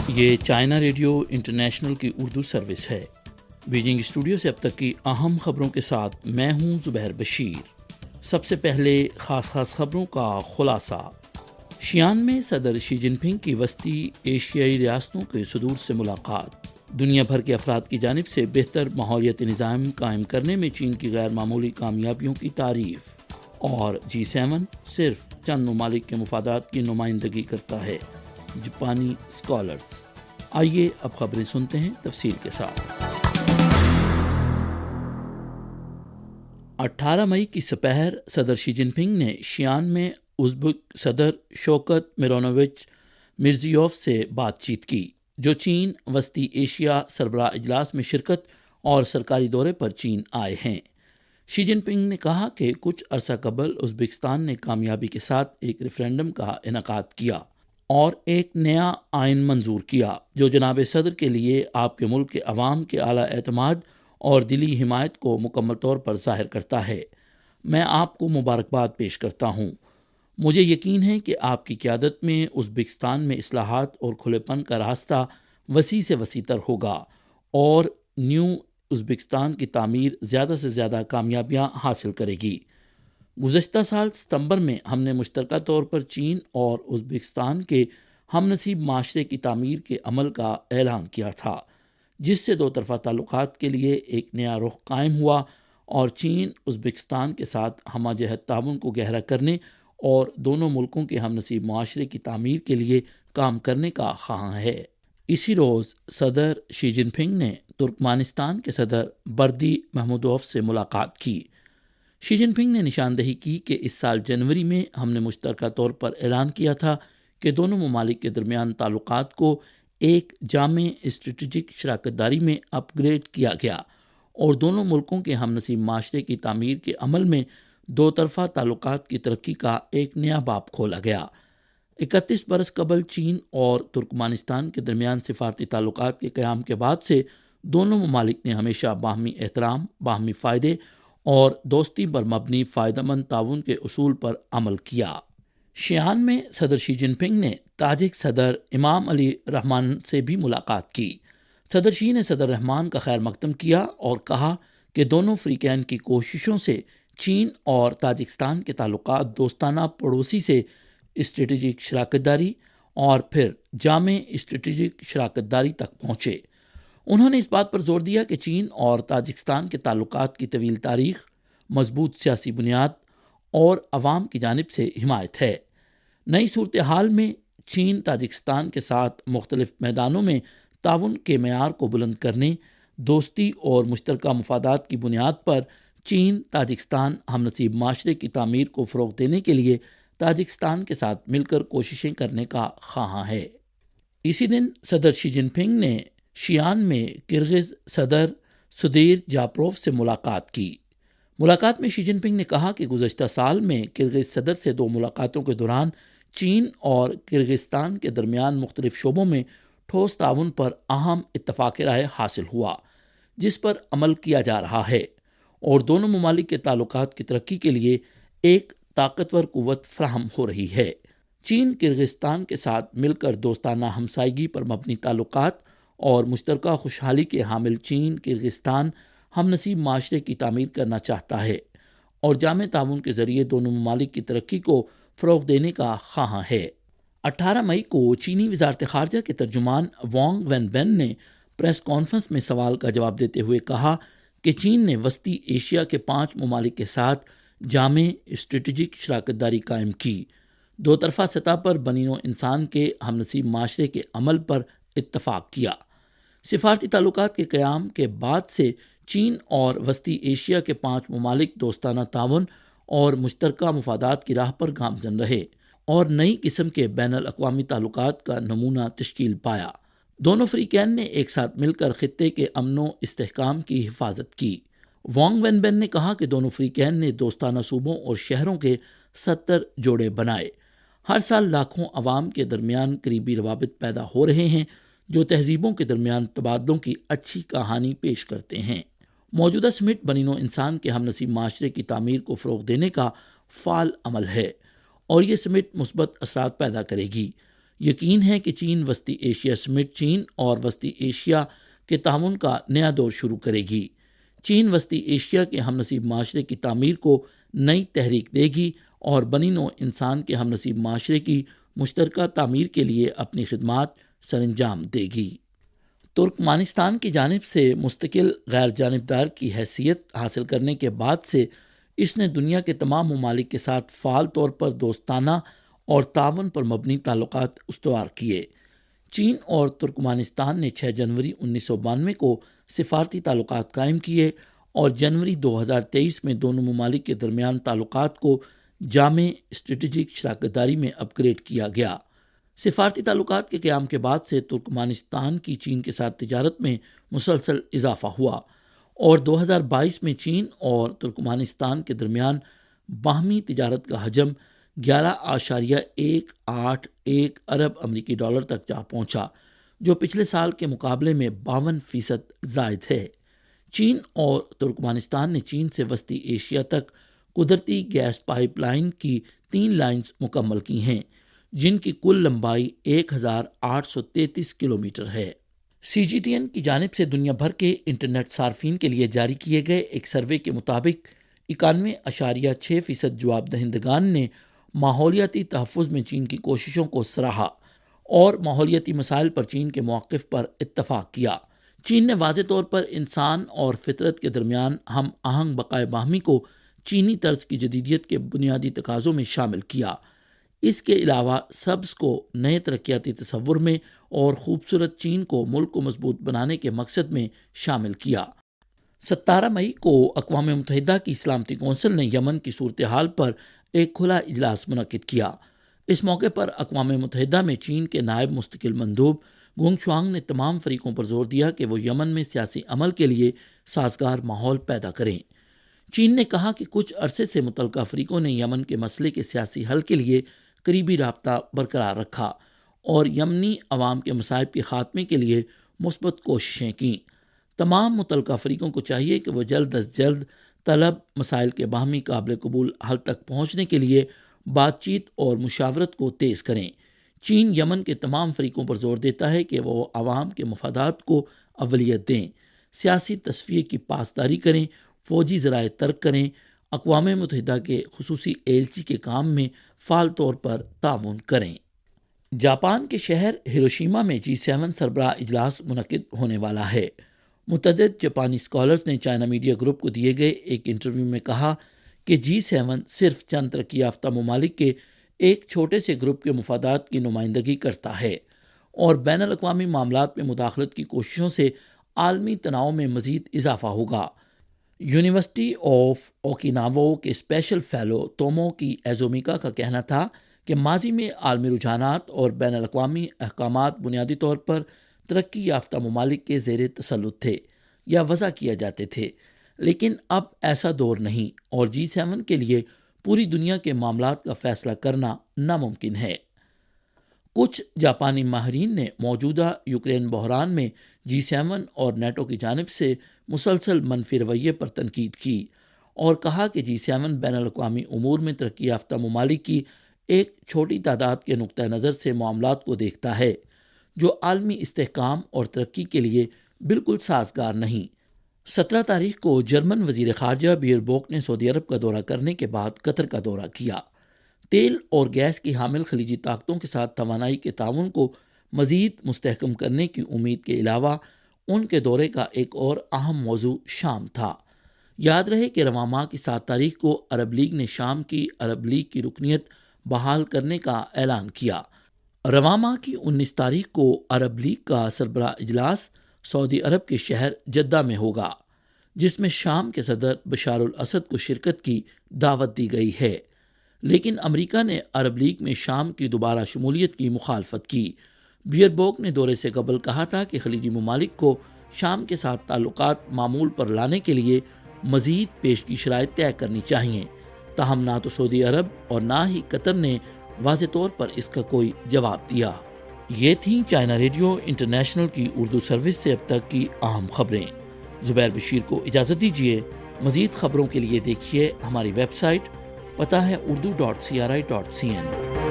یہ China radio international کی Urdu service ہے۔ بیجنگ اسٹوڈیو سے اب تک کی اہم خبروں کے ساتھ میں ہوں زبیر بشیر۔ سب سے پہلے خاص خبروں کا خلاصہ۔ شیان میں صدر شی جن پنگ کی وسطی ایشیائی ریاستوں کے صدور سے ملاقات۔ دنیا بھر کے افراد کی جانب سے بہتر ماحولیاتی نظام قائم کرنے میں چین کی غیر معمولی کامیابیوں کی تعریف۔ اور G7 صرف چند ممالک کے مفادات کی نمائندگی کرتا ہے، جاپانی اسکالرز۔ آئیے اب خبریں سنتے ہیں تفصیل کے ساتھ۔ 18 مئی کی سپہر صدر شی جن پنگ نے شیان میں ازبک صدر شوکت میرونووچ مرزیوف سے بات چیت کی، جو چین وسطی ایشیا سربراہ اجلاس میں شرکت اور سرکاری دورے پر چین آئے ہیں۔ شی جن پنگ نے کہا کہ کچھ عرصہ قبل ازبکستان نے کامیابی کے ساتھ ایک ریفرینڈم کا انعقاد کیا اور ایک نیا آئین منظور کیا، جو جناب صدر کے لیے آپ کے ملک کے عوام کے اعلیٰ اعتماد اور دلی حمایت کو مکمل طور پر ظاہر کرتا ہے۔ میں آپ کو مبارکباد پیش کرتا ہوں۔ مجھے یقین ہے کہ آپ کی قیادت میں ازبکستان میں اصلاحات اور کھلے پن کا راستہ وسیع سے وسیع تر ہوگا اور نیو ازبکستان کی تعمیر زیادہ سے زیادہ کامیابیاں حاصل کرے گی۔ گزشتہ سال ستمبر میں ہم نے مشترکہ طور پر چین اور ازبکستان کے ہم نصیب معاشرے کی تعمیر کے عمل کا اعلان کیا تھا، جس سے دو طرفہ تعلقات کے لیے ایک نیا رخ قائم ہوا اور چین ازبکستان کے ساتھ ہمہ جہت تعاون کو گہرا کرنے اور دونوں ملکوں کے ہم نصیب معاشرے کی تعمیر کے لیے کام کرنے کا خواہاں ہے۔ اسی روز صدر شی جن پنگ نے ترکمانستان کے صدر بردی محمودوف سے ملاقات کی۔ شی جن پنگ نے نشاندہی کی کہ اس سال جنوری میں ہم نے مشترکہ طور پر اعلان کیا تھا کہ دونوں ممالک کے درمیان تعلقات کو ایک جامع اسٹریٹجک شراکت داری میں اپ گریڈ کیا گیا اور دونوں ملکوں کے ہم نصیب معاشرے کی تعمیر کے عمل میں دو طرفہ تعلقات کی ترقی کا ایک نیا باب کھولا گیا۔ 31 برس قبل چین اور ترکمانستان کے درمیان سفارتی تعلقات کے قیام کے بعد سے دونوں ممالک نے ہمیشہ باہمی احترام، باہمی فائدے اور دوستی پر مبنی فائدہ مند تعاون کے اصول پر عمل کیا۔ شیان میں صدر شی جن پنگ نے تاجک صدر امام علی رحمان سے بھی ملاقات کی۔ صدر شی نے صدر رحمان کا خیر مقدم کیا اور کہا کہ دونوں فریقین کی کوششوں سے چین اور تاجکستان کے تعلقات دوستانہ پڑوسی سے اسٹریٹجک شراکت داری اور پھر جامع اسٹریٹجک شراکت داری تک پہنچے۔ انہوں نے اس بات پر زور دیا کہ چین اور تاجکستان کے تعلقات کی طویل تاریخ، مضبوط سیاسی بنیاد اور عوام کی جانب سے حمایت ہے۔ نئی صورتحال میں چین تاجکستان کے ساتھ مختلف میدانوں میں تعاون کے معیار کو بلند کرنے، دوستی اور مشترکہ مفادات کی بنیاد پر چین تاجکستان ہم نصیب معاشرے کی تعمیر کو فروغ دینے کے لیے تاجکستان کے ساتھ مل کر کوششیں کرنے کا خواہاں ہے۔ اسی دن صدر شی جن پنگ نے شیان میں کرغز صدر سدیر جاپروف سے ملاقات کی۔ ملاقات میں شی جن پنگ نے کہا کہ گزشتہ سال میں کرغز صدر سے دو ملاقاتوں کے دوران چین اور کرغزستان کے درمیان مختلف شعبوں میں ٹھوس تعاون پر اہم اتفاق رائے حاصل ہوا، جس پر عمل کیا جا رہا ہے اور دونوں ممالک کے تعلقات کی ترقی کے لیے ایک طاقتور قوت فراہم ہو رہی ہے۔ چین کرغزستان کے ساتھ مل کر دوستانہ ہمسائیگی پر مبنی تعلقات اور مشترکہ خوشحالی کے حامل چین کرغزستان ہم نصیب معاشرے کی تعمیر کرنا چاہتا ہے اور جامع تعاون کے ذریعے دونوں ممالک کی ترقی کو فروغ دینے کا خواہاں ہے۔ 18 مئی کو چینی وزارت خارجہ کے ترجمان وانگ وین بین نے پریس کانفرنس میں سوال کا جواب دیتے ہوئے کہا کہ چین نے وسطی ایشیا کے 5 ممالک کے ساتھ جامع اسٹریٹجک شراکت داری قائم کی، دو طرفہ سطح پر بنی نوع انسان کے ہم نصیب معاشرے کے عمل پر اتفاق کیا۔ سفارتی تعلقات کے قیام کے بعد سے چین اور وسطی ایشیا کے 5 ممالک دوستانہ تعاون اور مشترکہ مفادات کی راہ پر گامزن رہے اور نئی قسم کے بین الاقوامی تعلقات کا نمونہ تشکیل پایا۔ دونوں فریقین نے ایک ساتھ مل کر خطے کے امن و استحکام کی حفاظت کی۔ وانگ وین بین نے کہا کہ دونوں فریقین نے دوستانہ صوبوں اور شہروں کے 70 جوڑے بنائے۔ ہر سال لاکھوں عوام کے درمیان قریبی روابط پیدا ہو رہے ہیں، جو تہذیبوں کے درمیان تبادلوں کی اچھی کہانی پیش کرتے ہیں۔ موجودہ سمٹ بنی نوع انسان کے ہم نصیب معاشرے کی تعمیر کو فروغ دینے کا فعال عمل ہے اور یہ سمٹ مثبت اثرات پیدا کرے گی۔ یقین ہے کہ چین وسطی ایشیا سمیت چین اور وسطی ایشیا کے تعاون کا نیا دور شروع کرے گی۔ چین وسطی ایشیا کے ہم نصیب معاشرے کی تعمیر کو نئی تحریک دے گی اور بنی نوع انسان کے ہم نصیب معاشرے کی مشترکہ تعمیر کے لیے اپنی خدمات سر انجام دے گی۔ ترکمانستان کی جانب سے مستقل غیر جانبدار کی حیثیت حاصل کرنے کے بعد سے اس نے دنیا کے تمام ممالک کے ساتھ فعال طور پر دوستانہ اور تعاون پر مبنی تعلقات استوار کیے۔ چین اور ترکمانستان نے 6 جنوری 1992 کو سفارتی تعلقات قائم کیے اور جنوری 2023 میں دونوں ممالک کے درمیان تعلقات کو جامع اسٹریٹجک شراکت داری میں اپ گریڈ کیا گیا۔ سفارتی تعلقات کے قیام کے بعد سے ترکمانستان کی چین کے ساتھ تجارت میں مسلسل اضافہ ہوا اور 2022 میں چین اور ترکمانستان کے درمیان باہمی تجارت کا حجم 11.181 ارب امریکی ڈالر تک جا پہنچا، جو پچھلے سال کے مقابلے میں 52% زائد ہے۔ چین اور ترکمانستان نے چین سے وسطی ایشیا تک قدرتی گیس پائپ لائن کی 3 لائنز مکمل کی ہیں، جن کی کل لمبائی 1833 کلومیٹر ہے۔ CGTN کی جانب سے دنیا بھر کے انٹرنیٹ صارفین کے لیے جاری کیے گئے ایک سروے کے مطابق 91.6% جواب دہندگان نے ماحولیاتی تحفظ میں چین کی کوششوں کو سراہا اور ماحولیاتی مسائل پر چین کے موقف پر اتفاق کیا۔ چین نے واضح طور پر انسان اور فطرت کے درمیان ہم آہنگ بقائے باہمی کو چینی طرز کی جدیدیت کے بنیادی تقاضوں میں شامل کیا۔ اس کے علاوہ سبز کو نئے ترقیاتی تصور میں اور خوبصورت چین کو ملک کو مضبوط بنانے کے مقصد میں شامل کیا۔ 17 مئی کو اقوام متحدہ کی سلامتی کونسل نے یمن کی صورتحال پر ایک کھلا اجلاس منعقد کیا۔ اس موقع پر اقوام متحدہ میں چین کے نائب مستقل مندوب گونگ شوانگ نے تمام فریقوں پر زور دیا کہ وہ یمن میں سیاسی عمل کے لیے سازگار ماحول پیدا کریں۔ چین نے کہا کہ کچھ عرصے سے متعلقہ فریقوں نے یمن کے مسئلے کے سیاسی حل کے لیے قریبی رابطہ برقرار رکھا اور یمنی عوام کے مصائب کے خاتمے کے لیے مثبت کوششیں کیں۔ تمام متعلقہ فریقوں کو چاہیے کہ وہ جلد از جلد طلب مسائل کے باہمی قابل قبول حل تک پہنچنے کے لیے بات چیت اور مشاورت کو تیز کریں۔ چین یمن کے تمام فریقوں پر زور دیتا ہے کہ وہ عوام کے مفادات کو اولویت دیں، سیاسی تصفیے کی پاسداری کریں، فوجی ذرائع ترک کریں، اقوام متحدہ کے خصوصی ایلچی کے کام میں فعال طور پر تعاون کریں۔ جاپان کے شہر ہیروشیما میں G7 سربراہ اجلاس منعقد ہونے والا ہے۔ متعدد جاپانی اسکالرز نے چائنا میڈیا گروپ کو دیے گئے ایک انٹرویو میں کہا کہ G7 صرف چند ترقی یافتہ ممالک کے ایک چھوٹے سے گروپ کے مفادات کی نمائندگی کرتا ہے اور بین الاقوامی معاملات میں مداخلت کی کوششوں سے عالمی تناؤ میں مزید اضافہ ہوگا۔ یونیورسٹی آف اوکیناوا کے اسپیشل فیلو تومو کی ایزومیکا کا کہنا تھا کہ ماضی میں عالمی رجحانات اور بین الاقوامی احکامات بنیادی طور پر ترقی یافتہ ممالک کے زیر تسلط تھے یا وضع کیے جاتے تھے، لیکن اب ایسا دور نہیں اور G7 کے لیے پوری دنیا کے معاملات کا فیصلہ کرنا ناممکن ہے۔ کچھ جاپانی ماہرین نے موجودہ یوکرین بحران میں G7 اور نیٹو کی جانب سے مسلسل منفی رویے پر تنقید کی اور کہا کہ G7 بین الاقوامی امور میں ترقی یافتہ ممالک کی ایک چھوٹی تعداد کے نقطہ نظر سے معاملات کو دیکھتا ہے، جو عالمی استحکام اور ترقی کے لیے بالکل سازگار نہیں۔ 17 تاریخ کو جرمن وزیر خارجہ بیئر بوک نے سعودی عرب کا دورہ کرنے کے بعد قطر کا دورہ کیا۔ تیل اور گیس کی حامل خلیجی طاقتوں کے ساتھ توانائی کے تعاون کو مزید مستحکم کرنے کی امید کے علاوہ ان کے دورے کا ایک اور اہم موضوع شام تھا۔ یاد رہے کہ رواں ماہ کی 7 تاریخ کو عرب لیگ نے شام کی عرب لیگ کی رکنیت بحال کرنے کا اعلان کیا۔ رواں ماہ کی 19 تاریخ کو عرب لیگ کا سربراہ اجلاس سعودی عرب کے شہر جدہ میں ہوگا، جس میں شام کے صدر بشار الاسد کو شرکت کی دعوت دی گئی ہے، لیکن امریکہ نے عرب لیگ میں شام کی دوبارہ شمولیت کی مخالفت کی۔ بیئر بوک نے دورے سے قبل کہا تھا کہ خلیجی ممالک کو شام کے ساتھ تعلقات معمول پر لانے کے لیے مزید پیشگی شرائط طے کرنی چاہیے، تاہم نہ تو سعودی عرب اور نہ ہی قطر نے واضح طور پر اس کا کوئی جواب دیا۔ یہ تھیں چائنا ریڈیو انٹرنیشنل کی اردو سروس سے اب تک کی اہم خبریں۔ زبیر بشیر کو اجازت دیجیے، مزید خبروں کے لیے دیکھیے ہماری ویب سائٹ، پتہ ہے urdu.cri.cn۔